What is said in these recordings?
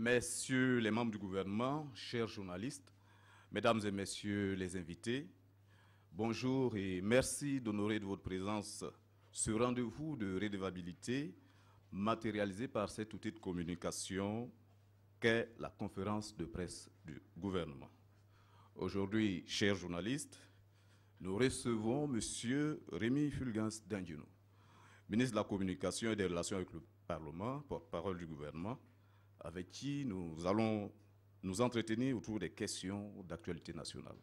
Messieurs les membres du gouvernement, chers journalistes, mesdames et messieurs les invités, bonjour et merci d'honorer de votre présence ce rendez-vous de redevabilité matérialisé par cet outil de communication qu'est la conférence de presse du gouvernement. Aujourd'hui, chers journalistes, nous recevons M. Rémi Fulgence Dindjounou, ministre de la Communication et des Relations avec le Parlement, porte-parole du gouvernement, avec qui nous allons nous entretenir autour des questions d'actualité nationale.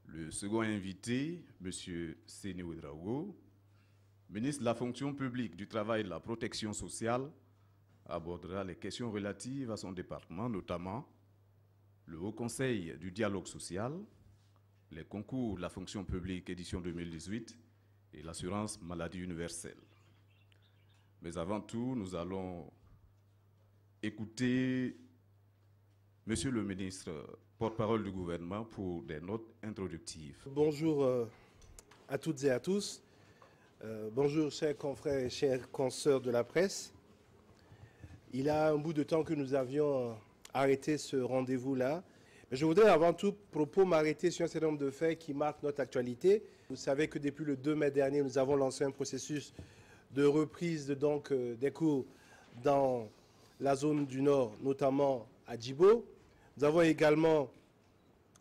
Le second invité, M. Seni Ouedraogo, ministre de la Fonction publique, du Travail et de la Protection sociale, abordera les questions relatives à son département, notamment le Haut Conseil du dialogue social, les concours de la fonction publique édition 2018 et l'assurance maladie universelle. Mais avant tout, nous allons écouter Monsieur le ministre, porte-parole du gouvernement, pour des notes introductives. Bonjour à toutes et à tous. Bonjour chers confrères et chères consoeurs de la presse. Il y a un bout de temps que nous avions arrêté ce rendez-vous-là. Je voudrais avant tout m'arrêter sur un certain nombre de faits qui marquent notre actualité. Vous savez que depuis le 2 mai dernier, nous avons lancé un processus de reprise des cours dans la zone du Nord, notamment à Djibo. Nous avons également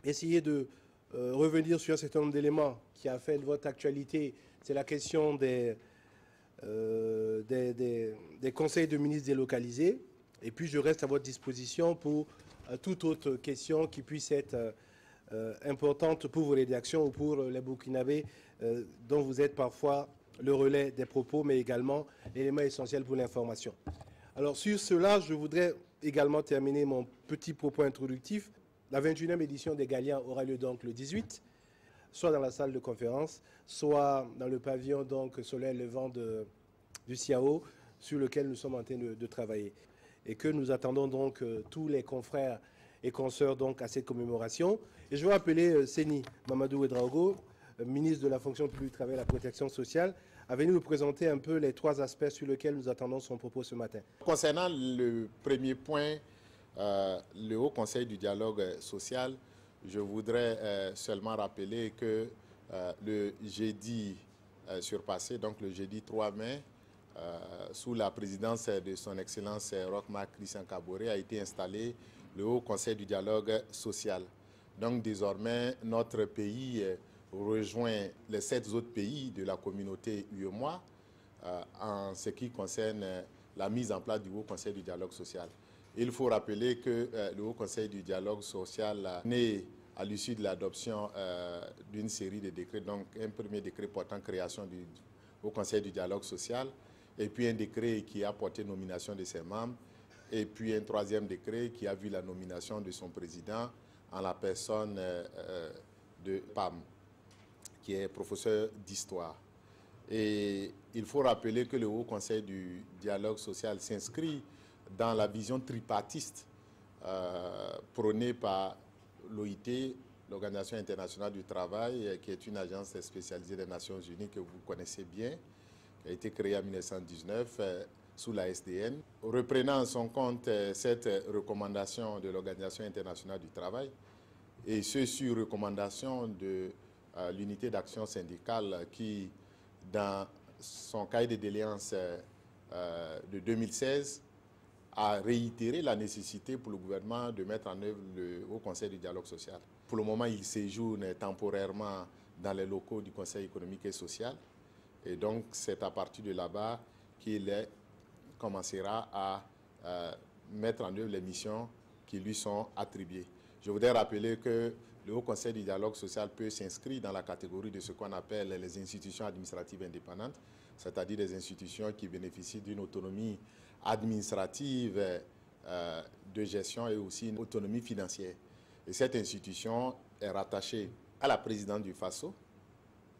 essayé de revenir sur un certain nombre d'éléments qui a fait votre actualité. C'est la question des conseils de ministres délocalisés. Et puis je reste à votre disposition pour toute autre question qui puisse être importante pour vos rédactions ou pour les Burkinabés dont vous êtes parfois le relais des propos, mais également l'élément essentiel pour l'information. Alors sur cela, je voudrais également terminer mon petit propos introductif. La 21e édition des Galiens aura lieu donc le 18, soit dans la salle de conférence, soit dans le pavillon Soleil Levant du CIAO, sur lequel nous sommes en train de travailler. Et que nous attendons donc tous les confrères et consoeurs à cette commémoration. Et je vais appeler Seni Mamadou Ouedraogo, ministre de la Fonction publique, du Travail et de la Protection sociale, à venir nous présenter un peu les trois aspects sur lesquels nous attendons son propos ce matin. Concernant le premier point, le Haut Conseil du dialogue social, je voudrais seulement rappeler que le jeudi surpassé, donc le jeudi 3 mai, sous la présidence de son Excellence Roch-Marc Christian Kaboré, a été installé le Haut Conseil du dialogue social. Donc désormais, notre pays rejoint les 7 autres pays de la communauté UEMOA en ce qui concerne la mise en place du Haut Conseil du dialogue social. Il faut rappeler que le Haut Conseil du dialogue social né à l'issue de l'adoption d'une série de décrets, donc un premier décret portant création du Haut Conseil du dialogue social, et puis un décret qui a porté nomination de ses membres, et puis un troisième décret qui a vu la nomination de son président en la personne de PAM, qui est professeur d'histoire. Et il faut rappeler que le Haut Conseil du dialogue social s'inscrit dans la vision tripartiste prônée par l'OIT, l'Organisation internationale du travail, qui est une agence spécialisée des Nations Unies que vous connaissez bien, qui a été créée en 1919 sous la SDN. Reprenant en son compte cette recommandation de l'Organisation internationale du travail, et ce sur recommandation de l'unité d'action syndicale qui, dans son cahier de doléances de 2016, a réitéré la nécessité pour le gouvernement de mettre en œuvre le Haut Conseil du dialogue social. Pour le moment, il séjourne temporairement dans les locaux du Conseil économique et social. Et donc, c'est à partir de là-bas qu'il commencera à mettre en œuvre les missions qui lui sont attribuées. Je voudrais rappeler que le Haut Conseil du dialogue social peut s'inscrire dans la catégorie de ce qu'on appelle les institutions administratives indépendantes, c'est-à-dire des institutions qui bénéficient d'une autonomie administrative de gestion et aussi une autonomie financière. Et cette institution est rattachée à la présidente du FASO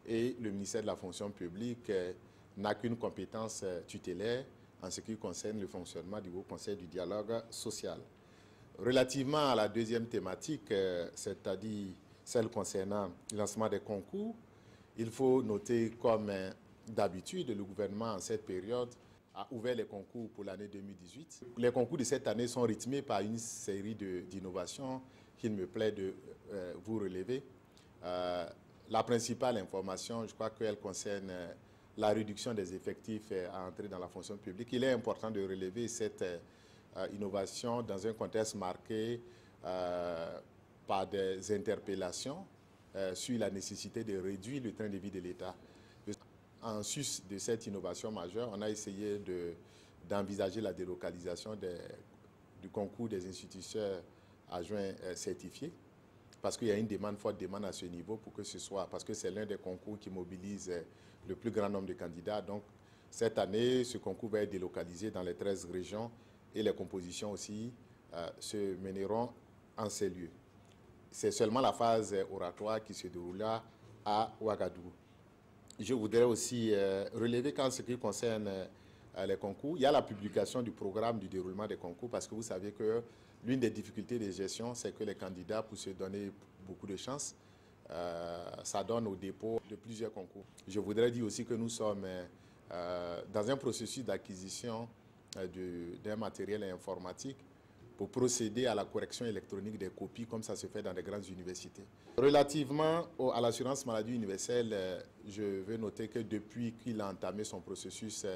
et le ministère de la Fonction publique n'a qu'une compétence tutélaire en ce qui concerne le fonctionnement du Haut Conseil du dialogue social. Relativement à la deuxième thématique, c'est-à-dire celle concernant le lancement des concours, il faut noter comme d'habitude, le gouvernement en cette période a ouvert les concours pour l'année 2018. Les concours de cette année sont rythmés par une série d'innovations qu'il me plaît de vous relever. La principale information, je crois qu'elle concerne la réduction des effectifs à entrer dans la fonction publique. Il est important de relever cette innovation dans un contexte marqué par des interpellations sur la nécessité de réduire le train de vie de l'État. En sus de cette innovation majeure, on a essayé d'envisager la délocalisation du concours des instituteurs adjoints certifiés, parce qu'il y a une forte demande à ce niveau pour que ce soit, parce que c'est l'un des concours qui mobilise le plus grand nombre de candidats. Donc, cette année, ce concours va être délocalisé dans les 13 régions et les compositions aussi se mèneront en ces lieux. C'est seulement la phase oratoire qui se déroulera à Ouagadougou. Je voudrais aussi relever qu'en ce qui concerne les concours, il y a la publication du programme du déroulement des concours, parce que vous savez que l'une des difficultés de gestion, c'est que les candidats, pour se donner beaucoup de chances, ça donne au dépôt de plusieurs concours. Je voudrais dire aussi que nous sommes dans un processus d'acquisition d'un matériel informatique pour procéder à la correction électronique des copies, comme ça se fait dans les grandes universités. Relativement à l'assurance maladie universelle, je veux noter que depuis qu'il a entamé son processus,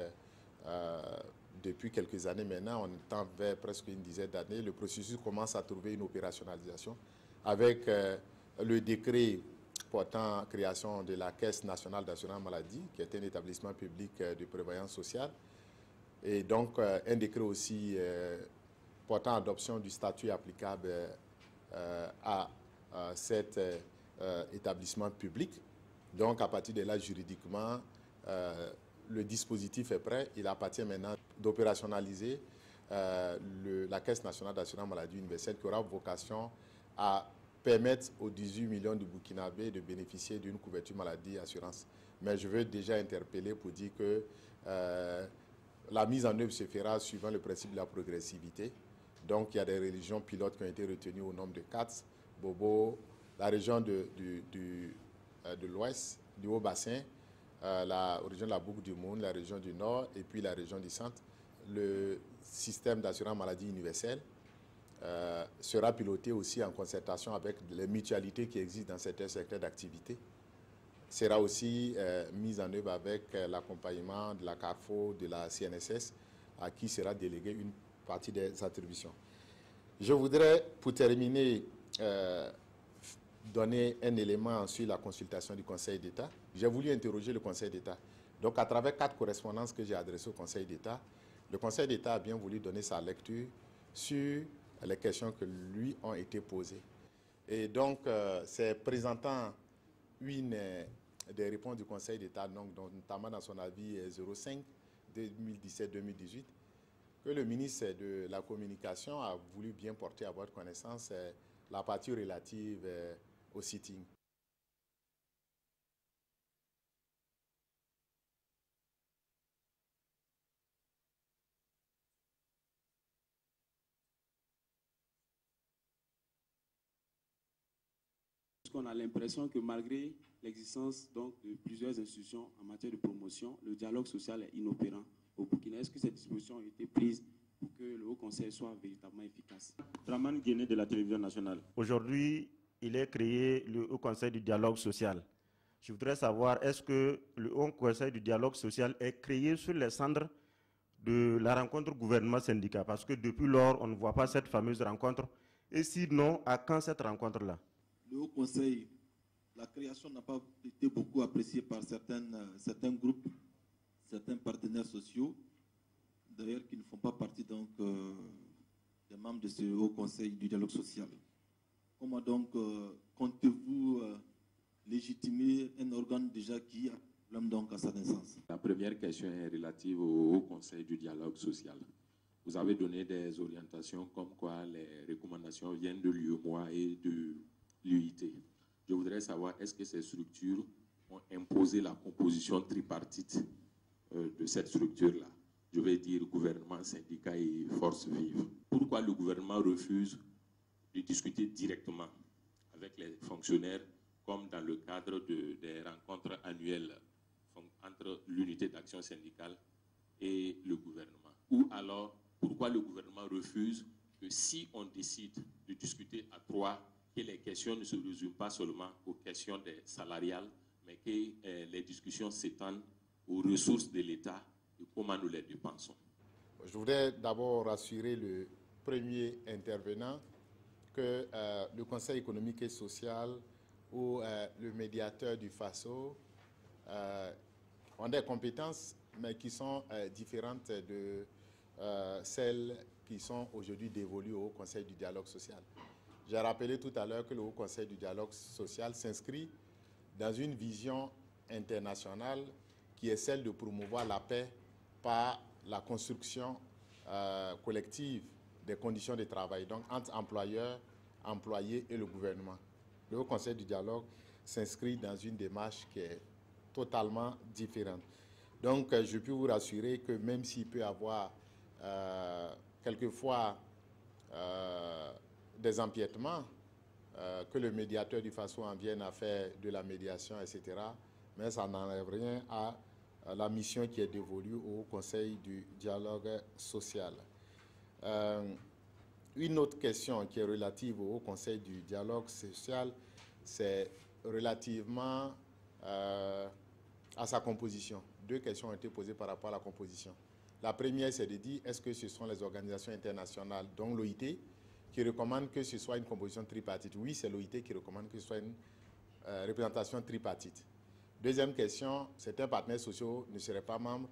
depuis quelques années maintenant, on tend vers presque une dizaine d'années, le processus commence à trouver une opérationnalisation avec le décret portant création de la Caisse nationale d'assurance maladie, qui est un établissement public de prévoyance sociale, et donc un décret aussi portant adoption du statut applicable à cet établissement public. Donc, à partir de là, juridiquement, le dispositif est prêt. Il appartient maintenant d'opérationnaliser la Caisse nationale d'assurance maladie universelle, qui aura vocation à permettre aux 18 millions de Burkinabés de bénéficier d'une couverture maladie assurance. Mais je veux déjà interpeller pour dire que la mise en œuvre se fera suivant le principe de la progressivité. Donc, il y a des régions pilotes qui ont été retenues au nombre de 4. Bobo, la région de l'Ouest, du Haut-Bassin, la région de la Boucle du Monde, la région du Nord et puis la région du Centre. Le système d'assurance maladie universelle sera piloté aussi en concertation avec les mutualités qui existent dans certains secteurs d'activité. Sera aussi mise en œuvre avec l'accompagnement de la CARFO, de la CNSS, à qui sera déléguée une partie des attributions. Je voudrais, pour terminer, donner un élément sur la consultation du Conseil d'État. J'ai voulu interroger le Conseil d'État. Donc, à travers 4 correspondances que j'ai adressées au Conseil d'État, le Conseil d'État a bien voulu donner sa lecture sur les questions qui lui ont été posées. Et donc, c'est présentant une des réponses du Conseil d'État, notamment dans son avis 05 2017-2018, que le ministre de la Communication a voulu bien porter à votre connaissance la partie relative au sitting. On a l'impression que malgré l'existence de plusieurs institutions en matière de promotion, le dialogue social est inopérant au Burkina. Est-ce que ces dispositions ont été prises pour que le Haut Conseil soit véritablement efficace? Draman Guéné de la télévision nationale. Aujourd'hui, il est créé le Haut Conseil du dialogue social. Je voudrais savoir, est-ce que le Haut Conseil du dialogue social est créé sur les cendres de la rencontre gouvernement-syndicat? Parce que depuis lors, on ne voit pas cette fameuse rencontre. Et sinon, à quand cette rencontre-là? Le Haut Conseil, la création n'a pas été beaucoup appréciée par certains groupes, certains partenaires sociaux, d'ailleurs qui ne font pas partie donc, des membres de ce Haut Conseil du dialogue social. Comment donc comptez-vous légitimer un organe déjà qui a problème donc à sa naissance? La première question est relative au Haut Conseil du dialogue social. Vous avez donné des orientations comme quoi les recommandations viennent de l'UEMOA et de l'UIT. Je voudrais savoir, est-ce que ces structures ont imposé la composition tripartite de cette structure-là? Je vais dire gouvernement, syndicat et forces vives. Pourquoi le gouvernement refuse de discuter directement avec les fonctionnaires, comme dans le cadre des rencontres annuelles entre l'unité d'action syndicale et le gouvernement? Ou alors, pourquoi le gouvernement refuse que si on décide de discuter à trois, que les questions ne se résument pas seulement aux questions des salariales, mais que les discussions s'étendent aux ressources de l'État et comment nous les dépensons? Je voudrais d'abord rassurer le premier intervenant que le Conseil économique et social ou le médiateur du FASO ont des compétences, mais qui sont différentes de celles qui sont aujourd'hui dévolues au Conseil du dialogue social. J'ai rappelé tout à l'heure que le Haut Conseil du dialogue social s'inscrit dans une vision internationale qui est celle de promouvoir la paix par la construction collective des conditions de travail, donc entre employeurs, employés et le gouvernement. Le Haut Conseil du dialogue s'inscrit dans une démarche qui est totalement différente. Donc, je peux vous rassurer que même s'il peut y avoir quelquefois des empiètements, que le médiateur du FASO en vienne à faire de la médiation, etc., mais ça n'enlève rien à la mission qui est dévolue au Conseil du dialogue social. Une autre question qui est relative au Conseil du dialogue social, c'est relativement à sa composition. Deux questions ont été posées par rapport à la composition. La première, c'est de dire, est-ce que ce sont les organisations internationales, dont l'OIT, qui recommandent que ce soit une composition tripartite? Oui, c'est l'OIT qui recommande que ce soit une représentation tripartite. Deuxième question, certains partenaires sociaux ne seraient pas membres,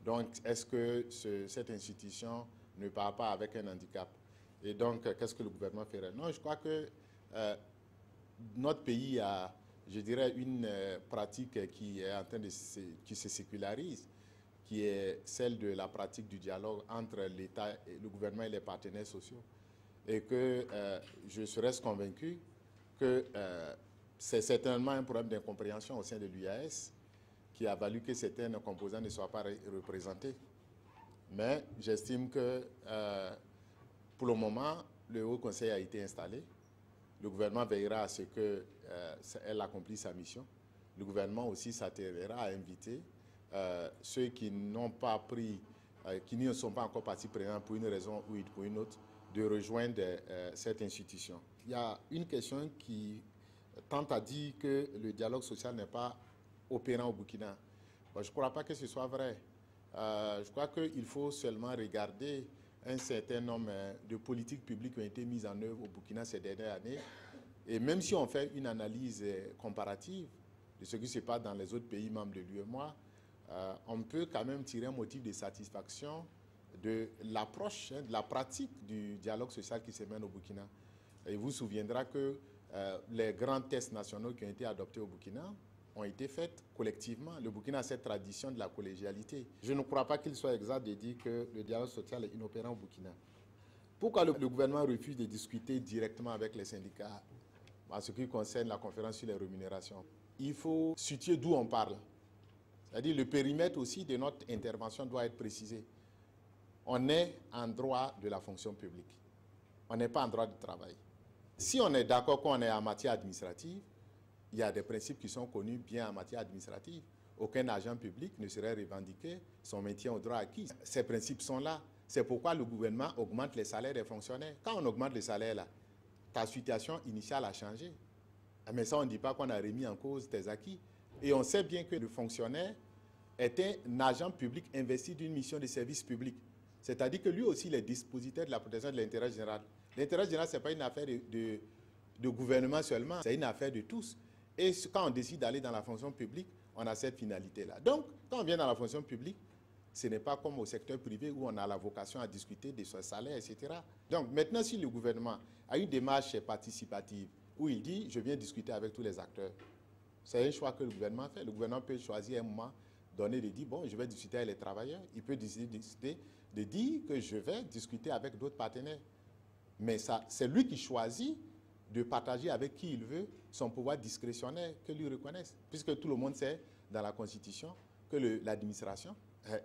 donc est-ce que cette institution ne part pas avec un handicap? Et donc, qu'est-ce que le gouvernement ferait? Non, je crois que notre pays a, je dirais, une pratique qui est en train qui se sécularise, qui est celle de la pratique du dialogue entre l'État, le gouvernement et les partenaires sociaux. Et que je serais convaincu que c'est certainement un problème d'incompréhension au sein de l'UAS qui a valu que certains composants ne soient pas représentés. Mais j'estime que pour le moment, le Haut Conseil a été installé. Le gouvernement veillera à ce qu'elle accomplisse sa mission. Le gouvernement aussi s'attellera à inviter ceux qui n'ont pas pris, qui ne sont pas encore partie prenante pour une raison ou pour une autre, de rejoindre cette institution. Il y a une question qui tente à dire que le dialogue social n'est pas opérant au Burkina. Bon, je ne crois pas que ce soit vrai. Je crois qu'il faut seulement regarder un certain nombre de politiques publiques qui ont été mises en œuvre au Burkina ces dernières années. Et même si on fait une analyse comparative de ce qui se passe dans les autres pays membres de l'UEMOA, on peut quand même tirer un motif de satisfaction de l'approche, de la pratique du dialogue social qui se mène au Burkina. Et vous vous souviendrez que les grands tests nationaux qui ont été adoptés au Burkina ont été faits collectivement. Le Burkina a cette tradition de la collégialité. Je ne crois pas qu'il soit exact de dire que le dialogue social est inopérant au Burkina. Pourquoi le gouvernement refuse de discuter directement avec les syndicats en ce qui concerne la conférence sur les rémunérations? Il faut situer d'où on parle. C'est-à-dire le périmètre aussi de notre intervention doit être précisé. On est en droit de la fonction publique. On n'est pas en droit du travail. Si on est d'accord qu'on est en matière administrative, il y a des principes qui sont connus bien en matière administrative. Aucun agent public ne serait revendiqué son maintien au droit acquis. Ces principes sont là. C'est pourquoi le gouvernement augmente les salaires des fonctionnaires. Quand on augmente les salaires, là, ta situation initiale a changé. Mais ça, on ne dit pas qu'on a remis en cause tes acquis. Et on sait bien que le fonctionnaire est un agent public investi d'une mission de service public. C'est-à-dire que lui aussi, il est dispositeur de la protection de l'intérêt général. L'intérêt général, ce n'est pas une affaire de gouvernement seulement, c'est une affaire de tous. Et quand on décide d'aller dans la fonction publique, on a cette finalité-là. Donc, quand on vient dans la fonction publique, ce n'est pas comme au secteur privé où on a la vocation à discuter de son salaire, etc. Donc, maintenant, si le gouvernement a une démarche participative où il dit « je viens discuter avec tous les acteurs », c'est un choix que le gouvernement fait. Le gouvernement peut choisir un moment donné de dire « bon, je vais discuter avec les travailleurs ». Il peut décider de dire que je vais discuter avec d'autres partenaires. Mais c'est lui qui choisit de partager avec qui il veut son pouvoir discrétionnaire que lui reconnaisse. Puisque tout le monde sait dans la Constitution que l'administration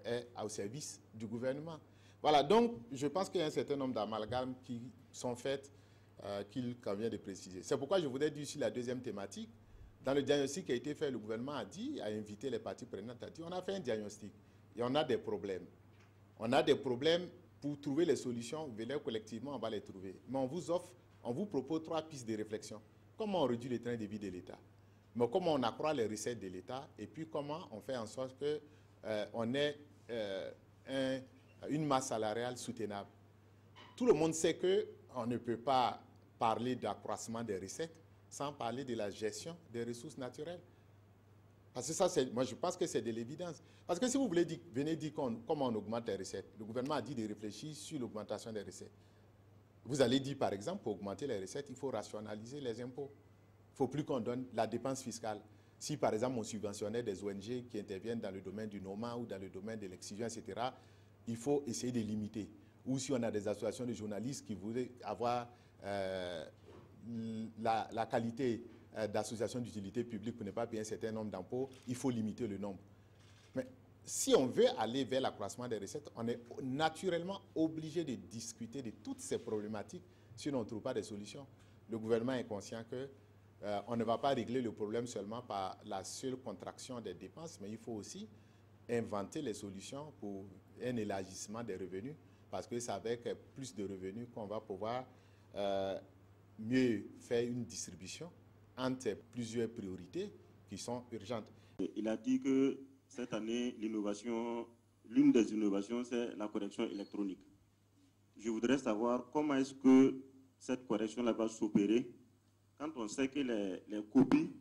est au service du gouvernement. Voilà, donc je pense qu'il y a un certain nombre d'amalgames qui sont faits qu'il convient de préciser. C'est pourquoi je voudrais dire sur la deuxième thématique, dans le diagnostic qui a été fait, le gouvernement a invité les parties prenantes, a dit on a fait un diagnostic et on a des problèmes. On a des problèmes, pour trouver les solutions, venez collectivement, on va les trouver. Mais on vous propose 3 pistes de réflexion. Comment on réduit le train de vie de l'État? Mais comment on accroît les recettes de l'État? Et puis comment on fait en sorte qu'on ait une masse salariale soutenable? Tout le monde sait qu'on ne peut pas parler d'accroissement des recettes sans parler de la gestion des ressources naturelles. Parce que ça, moi, je pense que c'est de l'évidence. Parce que si vous venez dire comment on augmente les recettes, le gouvernement a dit de réfléchir sur l'augmentation des recettes. Vous allez dire, par exemple, pour augmenter les recettes, il faut rationaliser les impôts. Il ne faut plus qu'on donne la dépense fiscale. Si, par exemple, on subventionnait des ONG qui interviennent dans le domaine du NOMA ou dans le domaine de l'excision, etc., il faut essayer de limiter. Ou si on a des associations de journalistes qui voulaient avoir la qualité d'association d'utilité publique pour ne pas payer un certain nombre d'impôts, il faut limiter le nombre. Mais si on veut aller vers l'accroissement des recettes, on est naturellement obligé de discuter de toutes ces problématiques, sinon on ne trouve pas de solutions. Le gouvernement est conscient qu'on ne va pas régler le problème seulement par la seule contraction des dépenses, mais il faut aussi inventer les solutions pour un élargissement des revenus, parce que c'est avec plus de revenus qu'on va pouvoir mieux faire une distribution entre plusieurs priorités qui sont urgentes. Il a dit que cette année, l'une des innovations, c'est la correction électronique. Je voudrais savoir comment est-ce que cette correction-là va s'opérer quand on sait que les copies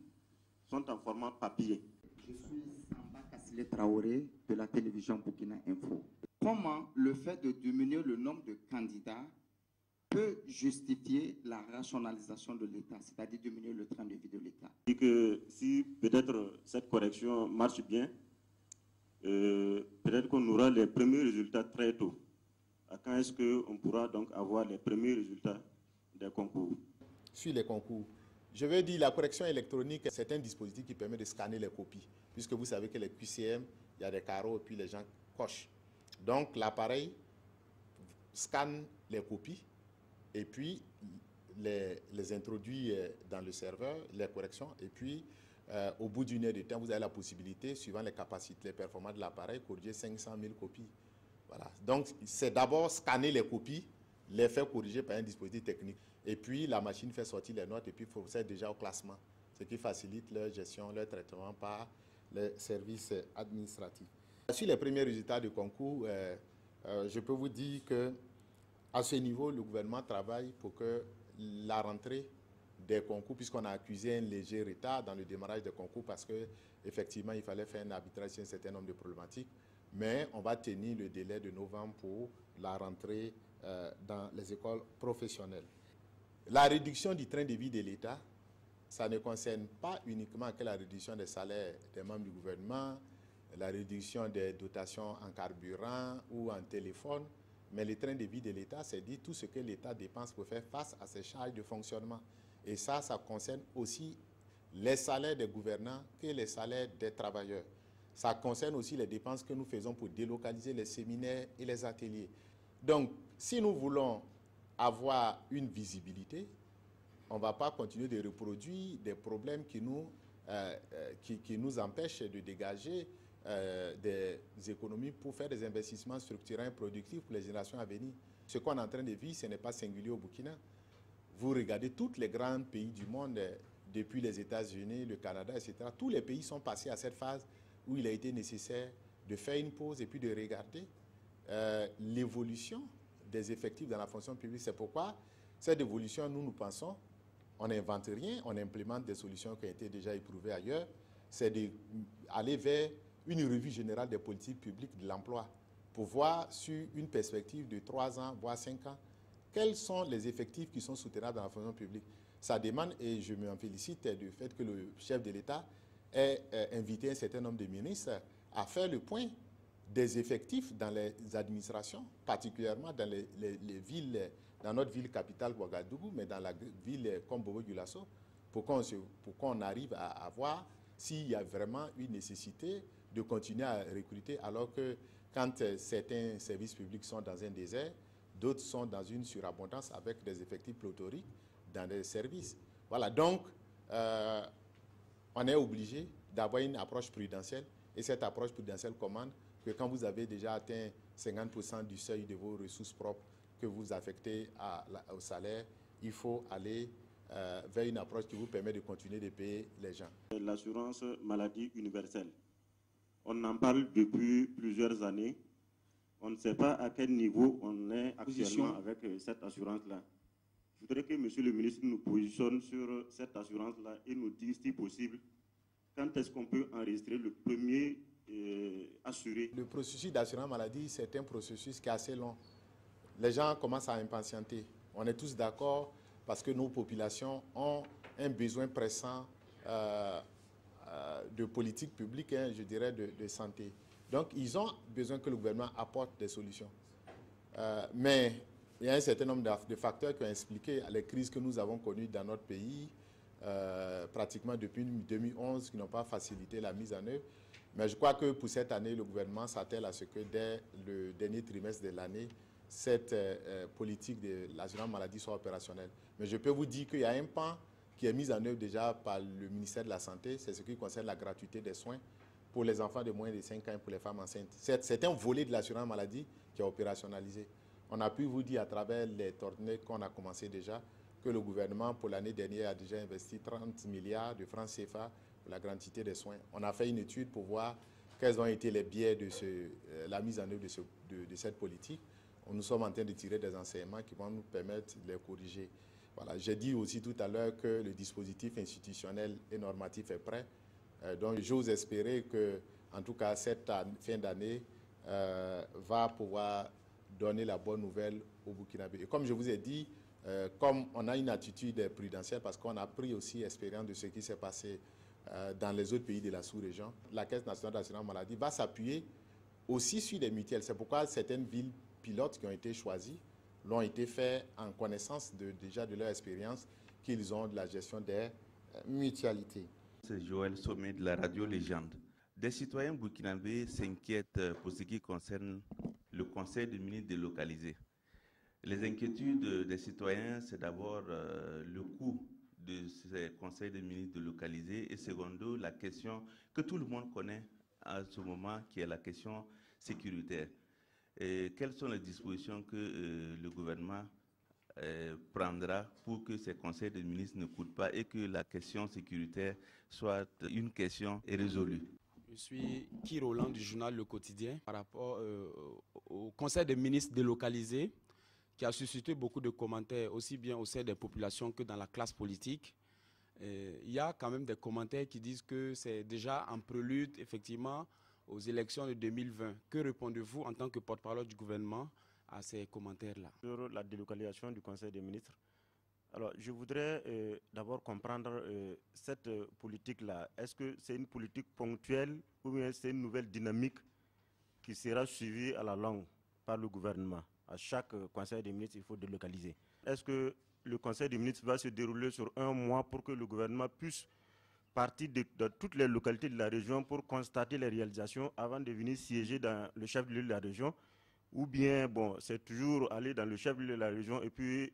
sont en format papier. Je suis Samba Kassile Traoré de la télévision Burkina Info. Comment le fait de diminuer le nombre de candidats peut justifier la rationalisation de l'État, c'est-à-dire diminuer le train de vie de l'État? Et que si peut-être cette correction marche bien, peut-être qu'on aura les premiers résultats très tôt. À quand est-ce qu'on pourra donc avoir les premiers résultats des concours? Sur les concours, je veux dire, la correction électronique, c'est un dispositif qui permet de scanner les copies, puisque vous savez que les QCM, il y a des carreaux et puis les gens cochent. Donc l'appareil scanne les copies et puis les introduit dans le serveur, les corrections, et puis au bout d'une heure de temps, vous avez la possibilité, suivant les capacités, les performances de l'appareil, de corriger 500 000 copies. Voilà. Donc, c'est d'abord scanner les copies, les faire corriger par un dispositif technique. Et puis, la machine fait sortir les notes et puis procède déjà au classement, ce qui facilite leur gestion, leur traitement par les services administratifs. Sur les premiers résultats du concours, je peux vous dire qu'à ce niveau, le gouvernement travaille pour que la rentrée des concours, puisqu'on a accusé un léger retard dans le démarrage des concours parce qu'effectivement, il fallait faire un arbitrage sur un certain nombre de problématiques, mais on va tenir le délai de novembre pour la rentrée dans les écoles professionnelles. La réduction du train de vie de l'État, ça ne concerne pas uniquement que la réduction des salaires des membres du gouvernement, la réduction des dotations en carburant ou en téléphone, mais le train de vie de l'État, c'est dire tout ce que l'État dépense pour faire face à ses charges de fonctionnement. Et ça concerne aussi les salaires des gouvernants que les salaires des travailleurs. Ça concerne aussi les dépenses que nous faisons pour délocaliser les séminaires et les ateliers. Donc, si nous voulons avoir une visibilité, on ne va pas continuer de reproduire des problèmes qui nous empêchent de dégager des économies pour faire des investissements structurants et productifs pour les générations à venir. Ce qu'on est en train de vivre, ce n'est pas singulier au Burkina. Vous regardez tous les grands pays du monde, depuis les États-Unis, le Canada, etc. Tous les pays sont passés à cette phase où il a été nécessaire de faire une pause et puis de regarder l'évolution des effectifs dans la fonction publique. C'est pourquoi cette évolution, nous pensons, on n'invente rien, on implémente des solutions qui ont été déjà éprouvées ailleurs, c'est d'aller vers une revue générale des politiques publiques de l'emploi pour voir sur une perspective de 3 ans, voire 5 ans, quels sont les effectifs qui sont soutenables dans la fonction publique. Ça demande, et je m'en félicite du fait que le chef de l'État ait invité un certain nombre de ministres à faire le point des effectifs dans les administrations, particulièrement dans les villes, dans notre ville capitale Ouagadougou, mais dans la ville comme Bobo-Dioulasso, pour qu'on arrive à voir s'il y a vraiment une nécessité de continuer à recruter, alors que quand certains services publics sont dans un désert, d'autres sont dans une surabondance avec des effectifs pléthoriques dans des services. Voilà, donc on est obligé d'avoir une approche prudentielle, et cette approche prudentielle commande que quand vous avez déjà atteint 50% du seuil de vos ressources propres que vous affectez au salaire, il faut aller vers une approche qui vous permet de continuer de payer les gens. L'assurance maladie universelle. On en parle depuis plusieurs années. On ne sait pas à quel niveau on est actuellement avec cette assurance-là. Je voudrais que M. le ministre nous positionne sur cette assurance-là et nous dise, si possible, quand est-ce qu'on peut enregistrer le premier assuré. Le processus d'assurance maladie, c'est un processus qui est assez long. Les gens commencent à impatienter. On est tous d'accord parce que nos populations ont un besoin pressant de politique publique, je dirais, de santé. Donc, ils ont besoin que le gouvernement apporte des solutions. Mais il y a un certain nombre de facteurs qui ont expliqué les crises que nous avons connues dans notre pays, pratiquement depuis 2011, qui n'ont pas facilité la mise en œuvre. Mais je crois que pour cette année, le gouvernement s'attelle à ce que dès le dernier trimestre de l'année, cette politique de l'assurance maladie soit opérationnelle. Mais je peux vous dire qu'il y a un pan qui est mis en œuvre déjà par le ministère de la Santé, c'est ce qui concerne la gratuité des soins pour les enfants de moins de 5 ans et pour les femmes enceintes. C'est un volet de l'assurance maladie qui est opérationnalisé. On a pu vous dire à travers les tournées qu'on a commencé déjà que le gouvernement, pour l'année dernière, a déjà investi 30 milliards de francs CFA pour la gratuité des soins. On a fait une étude pour voir quels ont été les biais de la mise en œuvre de cette politique. Nous sommes en train de tirer des enseignements qui vont nous permettre de les corriger. Voilà. J'ai dit aussi tout à l'heure que le dispositif institutionnel et normatif est prêt. Donc j'ose espérer que, en tout cas, cette fin d'année va pouvoir donner la bonne nouvelle au Burkinabé. Et comme je vous ai dit, comme on a une attitude prudentielle, parce qu'on a pris aussi expérience de ce qui s'est passé dans les autres pays de la sous-région, la Caisse nationale d'assurance maladie va s'appuyer aussi sur des mutuelles. C'est pourquoi certaines villes pilotes qui ont été choisies l'ont été fait en connaissance déjà de leur expérience qu'ils ont de la gestion des mutualités. C'est Joël Sommet de la radio Légende. Des citoyens burkinabés s'inquiètent pour ce qui concerne le conseil des ministres délocalisé. Les inquiétudes des citoyens, c'est d'abord le coût de ces conseils des ministres délocalisés et secondo, la question que tout le monde connaît à ce moment, qui est la question sécuritaire. Et quelles sont les dispositions que le gouvernement prendra pour que ces conseils des ministres ne coûtent pas et que la question sécuritaire soit une question résolue? Je suis Guy Roland du journal Le Quotidien par rapport au conseil des ministres délocalisé qui a suscité beaucoup de commentaires aussi bien au sein des populations que dans la classe politique. Il y a quand même des commentaires qui disent que c'est déjà en prélude effectivement aux élections de 2020. Que répondez-vous en tant que porte-parole du gouvernement à ces commentaires-là? Sur la délocalisation du Conseil des ministres, alors je voudrais d'abord comprendre cette politique-là. Est-ce que c'est une politique ponctuelle ou bien c'est une nouvelle dynamique qui sera suivie à la longue par le gouvernement? À chaque Conseil des ministres, il faut délocaliser. Est-ce que le Conseil des ministres va se dérouler sur un mois pour que le gouvernement puisse partir de toutes les localités de la région pour constater les réalisations avant de venir siéger dans le chef-lieu de la région? Ou bien, bon, c'est toujours aller dans le chef-lieu de la région et puis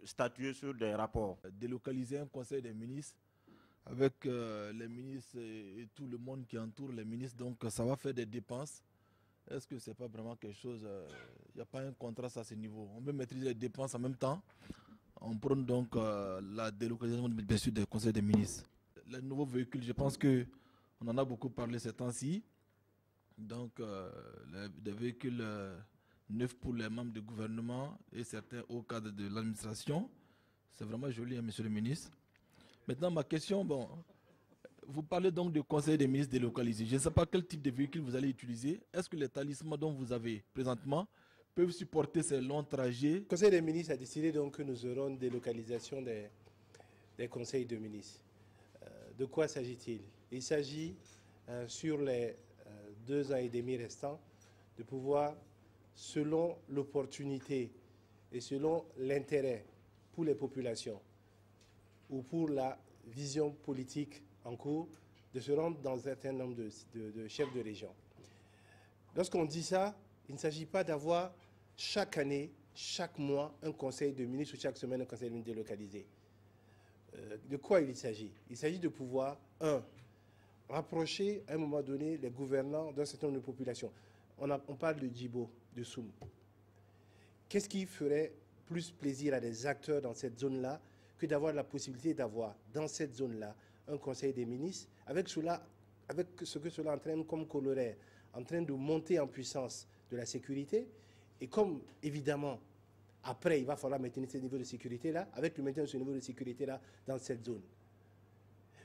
statuer sur des rapports? Délocaliser un conseil des ministres avec les ministres et tout le monde qui entoure les ministres, donc ça va faire des dépenses. Est-ce que ce n'est pas vraiment quelque chose, il n'y a pas un contraste à ce niveau? On peut maîtriser les dépenses en même temps. On prend donc la délocalisation bien sûr des conseils des ministres. Les nouveaux véhicules, je pense qu'on en a beaucoup parlé ces temps-ci. Donc des véhicules neufs pour les membres du gouvernement et certains hauts cadres de l'administration. C'est vraiment joli, hein, monsieur le ministre. Maintenant, ma question, bon, vous parlez donc du conseil des ministres délocalisé. Je ne sais pas quel type de véhicule vous allez utiliser. Est-ce que les talismans dont vous avez présentement peuvent supporter ces longs trajets? Le conseil des ministres a décidé donc que nous aurons une délocalisation des conseils de ministres. De quoi s'agit-il? Il s'agit, sur les 2 ans et demi restants, de pouvoir, selon l'opportunité et selon l'intérêt pour les populations ou pour la vision politique en cours, de se rendre dans un certain nombre de chefs de région. Lorsqu'on dit ça, il ne s'agit pas d'avoir chaque année, chaque mois, un conseil de ministre ou chaque semaine un conseil de ministre délocalisé. De quoi il s'agit? Il s'agit de pouvoir, rapprocher à un moment donné les gouvernants d'un certain nombre de populations. on parle de Djibo, de Soum. Qu'est-ce qui ferait plus plaisir à des acteurs dans cette zone-là que d'avoir la possibilité d'avoir dans cette zone-là un conseil des ministres avec ce que cela entraîne comme corollaire, en train de monter en puissance de la sécurité. Et comme, évidemment, après, il va falloir maintenir ce niveau de sécurité-là, avec le maintien de ce niveau de sécurité-là dans cette zone.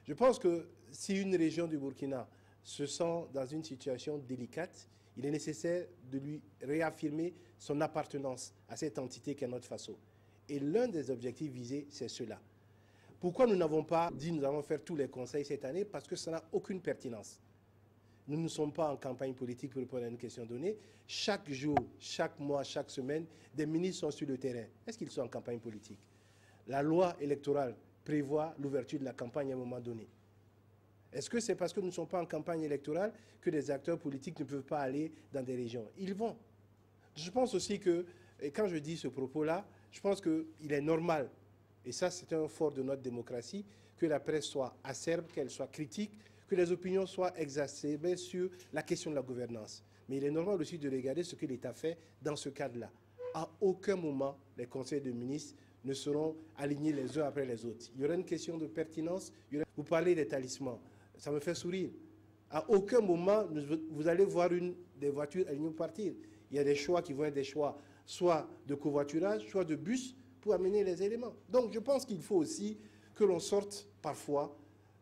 Je pense que si une région du Burkina se sent dans une situation délicate, il est nécessaire de lui réaffirmer son appartenance à cette entité qu'est notre Faso. Et l'un des objectifs visés, c'est cela. Pourquoi nous n'avons pas dit nous allons faire tous les conseils cette année? Parce que ça n'a aucune pertinence. Nous ne sommes pas en campagne politique pour répondre à une question donnée. Chaque jour, chaque mois, chaque semaine, des ministres sont sur le terrain. Est-ce qu'ils sont en campagne politique? La loi électorale prévoit l'ouverture de la campagne à un moment donné. Est-ce que c'est parce que nous ne sommes pas en campagne électorale que des acteurs politiques ne peuvent pas aller dans des régions? Ils vont. Je pense aussi que, et quand je dis ce propos-là, je pense qu'il est normal, et ça c'est un fort de notre démocratie, que la presse soit acerbe, qu'elle soit critique, que les opinions soient exacerbées sur la question de la gouvernance. Mais il est normal aussi de regarder ce que l'État fait dans ce cadre-là. À aucun moment, les conseils de ministres ne seront alignés les uns après les autres. Il y aura une question de pertinence. Vous parlez des talismans. Ça me fait sourire. À aucun moment, vous allez voir des voitures alignées pour partir. Il y a des choix qui vont être des choix soit de covoiturage, soit de bus pour amener les éléments. Donc je pense qu'il faut aussi que l'on sorte parfois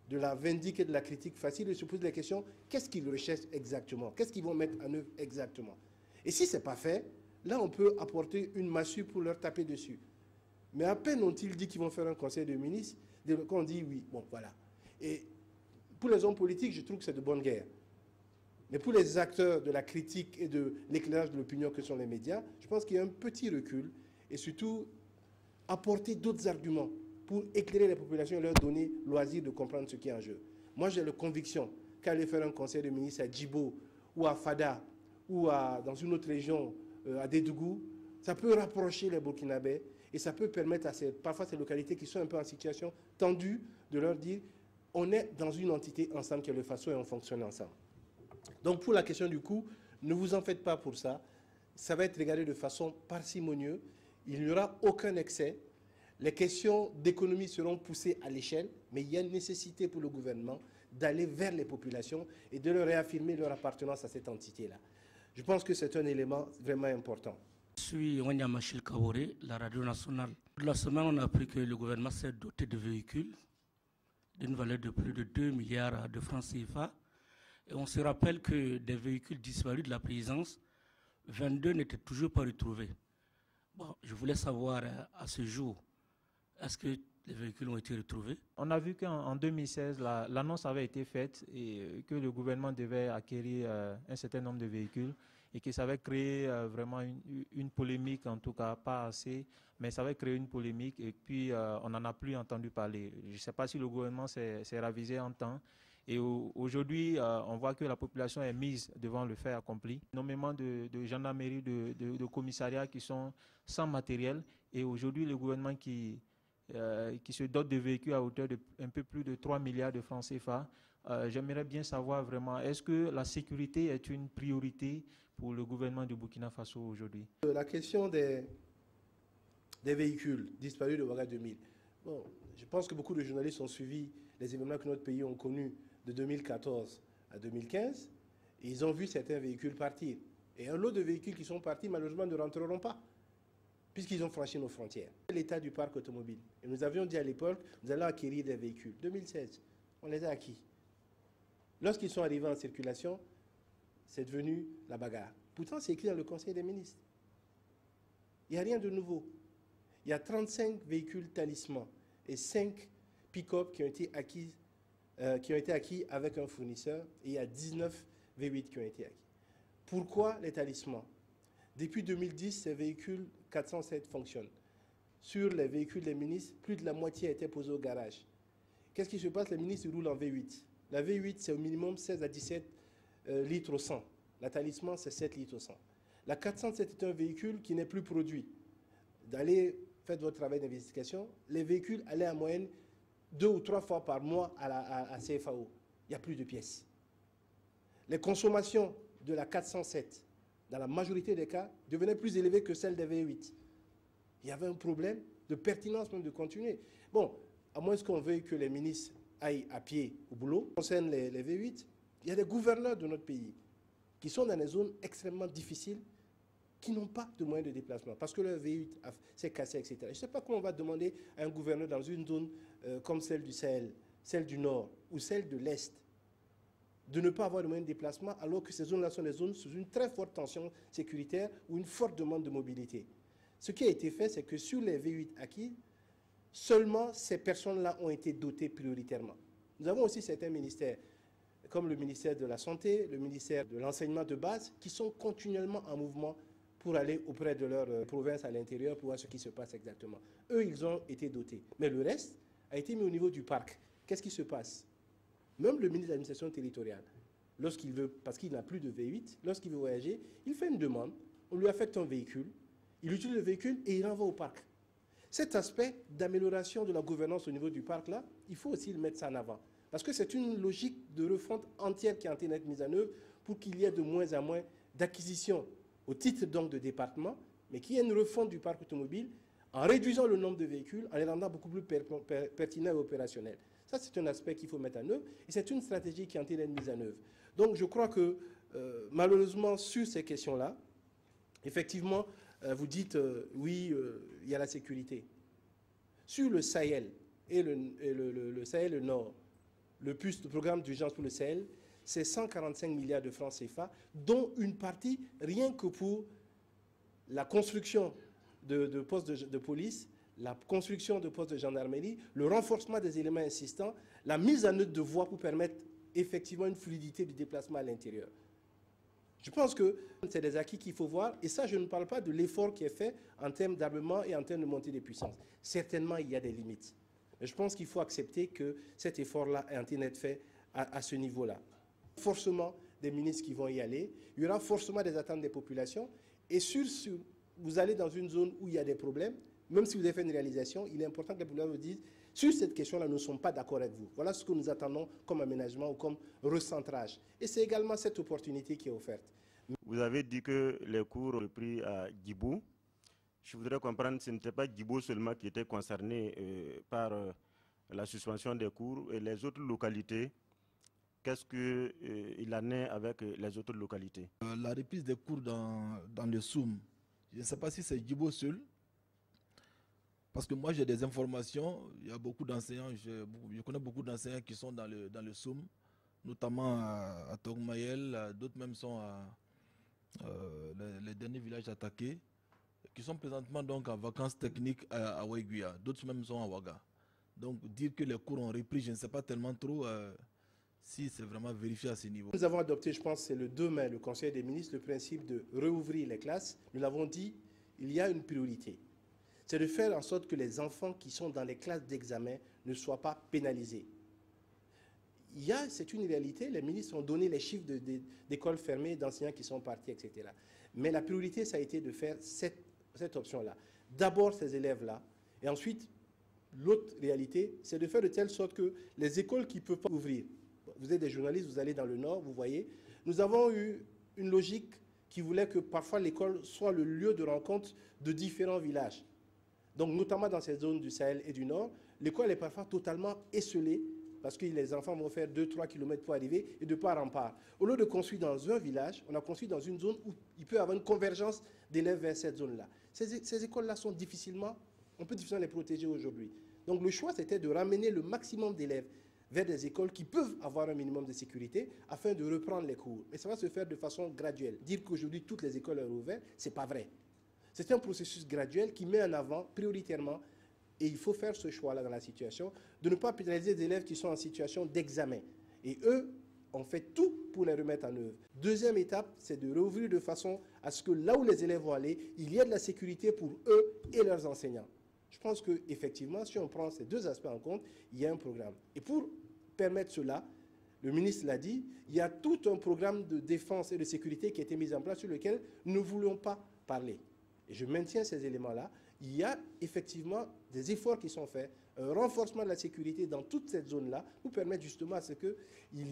de la vindique et de la critique facile et se poser la question, qu'est-ce qu'ils recherchent exactement? Qu'est-ce qu'ils vont mettre en œuvre exactement? Et si ce n'est pas fait, là on peut apporter une massue pour leur taper dessus. Mais à peine ont-ils dit qu'ils vont faire un conseil de ministres, quand on dit oui, bon voilà. Et pour les hommes politiques, je trouve que c'est de bonne guerre. Mais pour les acteurs de la critique et de l'éclairage de l'opinion que sont les médias, je pense qu'il y a un petit recul et surtout apporter d'autres arguments pour éclairer les populations et leur donner loisir de comprendre ce qui est en jeu. Moi, j'ai la conviction qu'aller faire un conseil de ministres à Djibo ou à Fada ou dans une autre région, à Dédougou, ça peut rapprocher les Burkinabés et ça peut permettre à parfois ces localités qui sont un peu en situation tendue de leur dire on est dans une entité ensemble qui est le Faso et on fonctionne ensemble. Donc pour la question du coût, ne vous en faites pas pour ça. Ça va être regardé de façon parcimonieuse. Il n'y aura aucun excès. Les questions d'économie seront poussées à l'échelle, mais il y a une nécessité pour le gouvernement d'aller vers les populations et de leur réaffirmer leur appartenance à cette entité-là. Je pense que c'est un élément vraiment important. Je suis Wanyamachil Kaboré, la radio nationale. La semaine, on a appris que le gouvernement s'est doté de véhicules d'une valeur de plus de 2 milliards de francs CFA. Et on se rappelle que des véhicules disparus de la présidence, 22 n'étaient toujours pas retrouvés. Bon, je voulais savoir à ce jour, est-ce que les véhicules ont été retrouvés? On a vu qu'en 2016, l'annonce avait été faite et que le gouvernement devait acquérir un certain nombre de véhicules et que ça avait créé vraiment une polémique, en tout cas pas assez, mais ça avait créé une polémique et puis on n'en a plus entendu parler. Je ne sais pas si le gouvernement s'est ravisé en temps. Et aujourd'hui, on voit que la population est mise devant le fait accompli. Énormément de gendarmerie, de commissariats qui sont sans matériel. Et aujourd'hui, le gouvernement qui se dote de véhicules à hauteur de un peu plus de 3 milliards de francs CFA. J'aimerais bien savoir vraiment, est-ce que la sécurité est une priorité pour le gouvernement du Burkina Faso aujourd'hui? La question des véhicules disparus de Ouaga 2000. Bon, je pense que beaucoup de journalistes ont suivi les événements que notre pays a connus de 2014 à 2015, et ils ont vu certains véhicules partir. Et un lot de véhicules qui sont partis, malheureusement, ne rentreront pas, puisqu'ils ont franchi nos frontières. L'état du parc automobile. Et nous avions dit à l'époque, nous allons acquérir des véhicules. 2016, on les a acquis. Lorsqu'ils sont arrivés en circulation, c'est devenu la bagarre. Pourtant, c'est écrit dans le Conseil des ministres. Il n'y a rien de nouveau. Il y a 35 véhicules talismans et 5 pick-up qui ont été acquis avec un fournisseur, et il y a 19 V8 qui ont été acquis. Pourquoi les talismans? Depuis 2010, ces véhicules 407 fonctionnent. Sur les véhicules des ministres, plus de la moitié a été posée au garage. Qu'est-ce qui se passe? Les ministres roulent en V8. La V8, c'est au minimum 16 à 17 litres au 100. La talisman, c'est 7 litres au 100. La 407 est un véhicule qui n'est plus produit. Faites votre travail d'investigation. Les véhicules allaient en moyenne 2 ou 3 fois par mois à CFAO. Il n'y a plus de pièces. Les consommations de la 407 dans la majorité des cas, devenait plus élevée que celle des V8. Il y avait un problème de pertinence même de continuer. Bon, à moins qu'on veuille que les ministres aillent à pied au boulot, concerne les V8, il y a des gouverneurs de notre pays qui sont dans des zones extrêmement difficiles, qui n'ont pas de moyens de déplacement, parce que leur V8 s'est cassé, etc. Je ne sais pas comment on va demander à un gouverneur dans une zone comme celle du Sahel, celle du Nord ou celle de l'Est, de ne pas avoir de moyens de déplacement, alors que ces zones-là sont des zones sous une très forte tension sécuritaire ou une forte demande de mobilité. Ce qui a été fait, c'est que sur les V8 acquis, seulement ces personnes-là ont été dotées prioritairement. Nous avons aussi certains ministères, comme le ministère de la Santé, le ministère de l'Enseignement de base, qui sont continuellement en mouvement pour aller auprès de leur province à l'intérieur pour voir ce qui se passe exactement. Eux, ils ont été dotés. Mais le reste a été mis au niveau du parc. Qu'est-ce qui se passe? Même le ministre de l'administration territoriale, lorsqu'il veut, parce qu'il n'a plus de V8, lorsqu'il veut voyager, il fait une demande, on lui affecte un véhicule, il utilise le véhicule et il renvoie au parc. Cet aspect d'amélioration de la gouvernance au niveau du parc-là, il faut aussi le mettre ça en avant. Parce que c'est une logique de refonte entière qui a été mise en œuvre pour qu'il y ait de moins en moins d'acquisitions au titre donc de département, mais qu'il y ait une refonte du parc automobile en réduisant le nombre de véhicules, en les rendant beaucoup plus pertinents et opérationnels. Ça, c'est un aspect qu'il faut mettre en œuvre et c'est une stratégie qui a été mise en œuvre. Donc, je crois que, malheureusement, sur ces questions-là, effectivement, vous dites, oui, il y a la sécurité. Sur le Sahel et le Sahel le Nord, le programme d'urgence pour le Sahel, c'est 145 milliards de francs CFA, dont une partie, rien que pour la construction de postes de police, la construction de postes de gendarmerie, le renforcement des éléments insistants, la mise en œuvre de voies pour permettre effectivement une fluidité du déplacement à l'intérieur. Je pense que c'est des acquis qu'il faut voir, et ça, je ne parle pas de l'effort qui est fait en termes d'armement et en termes de montée des puissances. Certainement, il y a des limites. Mais je pense qu'il faut accepter que cet effort-là est en train d'être fait à ce niveau-là. Forcément des ministres qui vont y aller, il y aura forcément des attentes des populations, et vous allez dans une zone où il y a des problèmes, même si vous avez fait une réalisation, il est important que les populations vous disent, sur cette question-là, nous ne sommes pas d'accord avec vous. Voilà ce que nous attendons comme aménagement ou comme recentrage. Et c'est également cette opportunité qui est offerte. Vous avez dit que les cours ont repris à Djibou. Je voudrais comprendre que ce n'était pas Djibou seulement qui était concerné par la suspension des cours et les autres localités. Qu'est-ce qu'il en est avec les autres localités? La reprise des cours dans le Soum, je ne sais pas si c'est Djibo seul, parce que moi j'ai des informations, il y a beaucoup d'enseignants, je connais beaucoup d'enseignants qui sont dans le Soum, notamment à Togmayel, d'autres même sont les derniers villages attaqués, qui sont présentement donc en vacances techniques à Ouaiguia, d'autres même sont à Ouaga. Donc dire que les cours ont repris, je ne sais pas tellement trop si c'est vraiment vérifié à ce niveau. Nous avons adopté, je pense, c'est le 2 mai, le Conseil des ministres, le principe de rouvrir les classes. Nous l'avons dit, il y a une priorité. C'est de faire en sorte que les enfants qui sont dans les classes d'examen ne soient pas pénalisés. C'est une réalité, les ministres ont donné les chiffres d'écoles fermées, d'enseignants qui sont partis, etc. Mais la priorité, ça a été de faire cette option-là. D'abord ces élèves-là, et ensuite, l'autre réalité, c'est de faire de telle sorte que les écoles qui ne peuvent pas ouvrir, vous êtes des journalistes, vous allez dans le Nord, vous voyez, nous avons eu une logique qui voulait que parfois l'école soit le lieu de rencontre de différents villages. Donc notamment dans ces zones du Sahel et du Nord, l'école est parfois totalement esselée parce que les enfants vont faire 2-3 km pour arriver et de part en part. Au lieu de construire dans un village, on a construit dans une zone où il peut y avoir une convergence d'élèves vers cette zone-là. Ces écoles-là sont on peut difficilement les protéger aujourd'hui. Donc le choix, c'était de ramener le maximum d'élèves vers des écoles qui peuvent avoir un minimum de sécurité afin de reprendre les cours. Mais ça va se faire de façon graduelle. Dire qu'aujourd'hui toutes les écoles sont ouvertes, ce n'est pas vrai. C'est un processus graduel qui met en avant prioritairement, et il faut faire ce choix-là dans la situation, de ne pas pénaliser des élèves qui sont en situation d'examen. Et eux, on fait tout pour les remettre en œuvre. Deuxième étape, c'est de rouvrir de façon à ce que là où les élèves vont aller, il y ait de la sécurité pour eux et leurs enseignants. Je pense qu'effectivement, si on prend ces deux aspects en compte, il y a un programme. Et pour permettre cela, le ministre l'a dit, il y a tout un programme de défense et de sécurité qui a été mis en place sur lequel nous ne voulions pas parler. Et je maintiens ces éléments-là. Il y a effectivement des efforts qui sont faits, un renforcement de la sécurité dans toute cette zone-là pour permettre justement à ce qu'il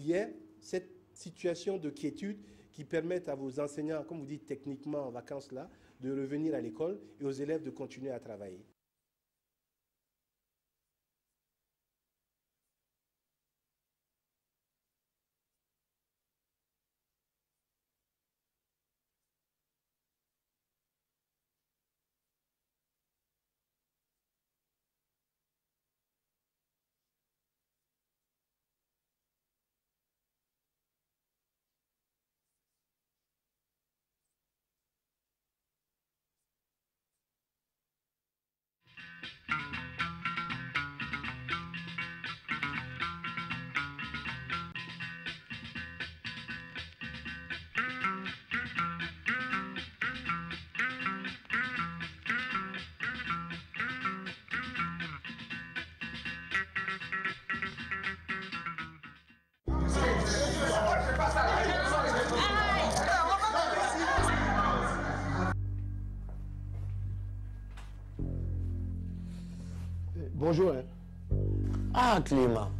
y ait cette situation de quiétude qui permettent à vos enseignants, comme vous dites techniquement en vacances là, de revenir à l'école et aux élèves de continuer à travailler. Bonjour. Ah, Clément.